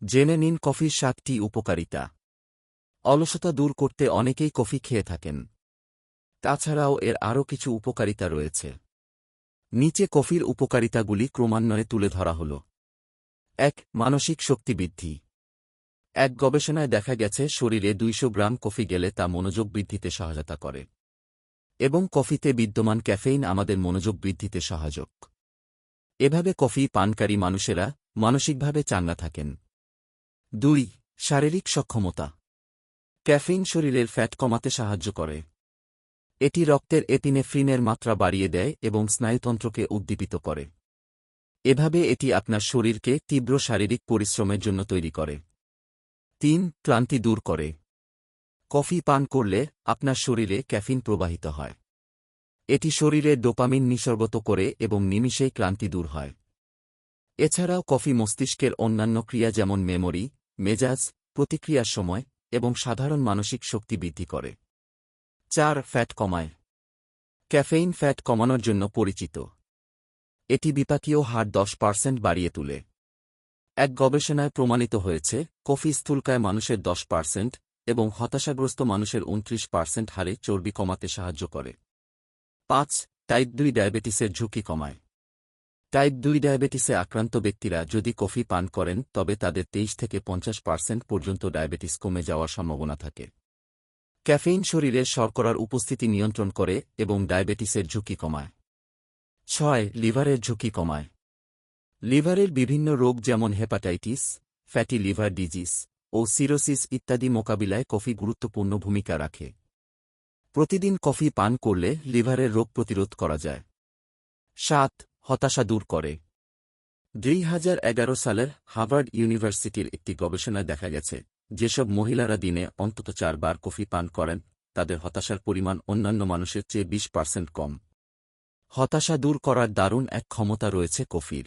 জেনে নিন কফির 7টি উপকারিতা। অলসতা দূর করতে অনেকেই কফি খেয়ে থাকেন। তাছাড়াও এর আরও কিছু উপকারিতা রয়েছে। নিচে কফির উপকারিতাগুলি ক্রমান্বয়ে তুলে ধরা হল। ১. মানসিক শক্তি বৃদ্ধি। এক গবেষণায় দেখা গেছে শরীরে 200 গ্রাম কফি গেলে তা মনোযোগ বৃদ্ধিতে সহায়তা করে এবং কফিতে বিদ্যমান ক্যাফেইন আমাদের মনোযোগ বৃদ্ধিতে সহায়ক। এভাবে কফি পানকারী মানুষেরা মানসিকভাবে চাঙ্গা থাকেন। ২. শারীরিক সক্ষমতা। ক্যাফেইন শরীরের ফ্যাট কমাতে সাহায্য করে। এটি রক্তের এপিনেফ্রিনের মাত্রা বাড়িয়ে দেয় এবং স্নায়ুতন্ত্রকে উদ্দীপিত করে। এভাবে এটি আপনার শরীরকে তীব্র শারীরিক পরিশ্রমের জন্য তৈরি করে। ৩. ক্লান্তি দূর করে। কফি পান করলে আপনার শরীরে ক্যাফিন প্রবাহিত হয়। এটি শরীরে ডোপামিন নিঃসর্গত করে এবং নিমিষেই ক্লান্তি দূর হয়। এছাড়াও কফি মস্তিষ্কের অন্যান্য ক্রিয়া যেমন মেমোরি, মেজাজ, প্রতিক্রিয়ার সময় এবং সাধারণ মানসিক শক্তি বৃদ্ধি করে। ৪. ফ্যাট কমায়। ক্যাফেইন ফ্যাট কমানোর জন্য পরিচিত। এটি বিপাকীয় হার 10% বাড়িয়ে তোলে। এক গবেষণায় প্রমাণিত হয়েছে কফি স্থূলকায় মানুষের 10% এবং হতাশাগ্রস্ত মানুষের 29% হারে চর্বি কমাতে সাহায্য করে। ৫. টাইপ 2 ডায়াবেটিসের ঝুঁকি কমায়। টাইপ 2 ডায়াবেটিসে আক্রান্ত ব্যক্তিরা যদি কফি পান করেন তবে তাদের 23 থেকে 50% পর্যন্ত ডায়াবেটিস কমে যাওয়ার সম্ভাবনা থাকে। ক্যাফেইন শরীরের শর্করার উপস্থিতি নিয়ন্ত্রণ করে এবং ডায়াবেটিসের ঝুঁকি কমায়। ৬. লিভারের ঝুঁকি কমায়। লিভারের বিভিন্ন রোগ যেমন হেপাটাইটিস, ফ্যাটি লিভার ডিজিজ ও সিরোসিস ইত্যাদি মোকাবিলায় কফি গুরুত্বপূর্ণ ভূমিকা রাখে। প্রতিদিন কফি পান করলে লিভারের রোগ প্রতিরোধ করা যায়। ৭. হতাশা দূর করে। ২০১১ সালের হার্ভার্ড ইউনিভার্সিটির একটি গবেষণায় দেখা গেছে যেসব মহিলারা দিনে অন্তত 4 বার কফি পান করেন তাদের হতাশার পরিমাণ অন্যান্য মানুষের চেয়ে 20% কম। হতাশা দূর করার দারুণ এক ক্ষমতা রয়েছে কফির।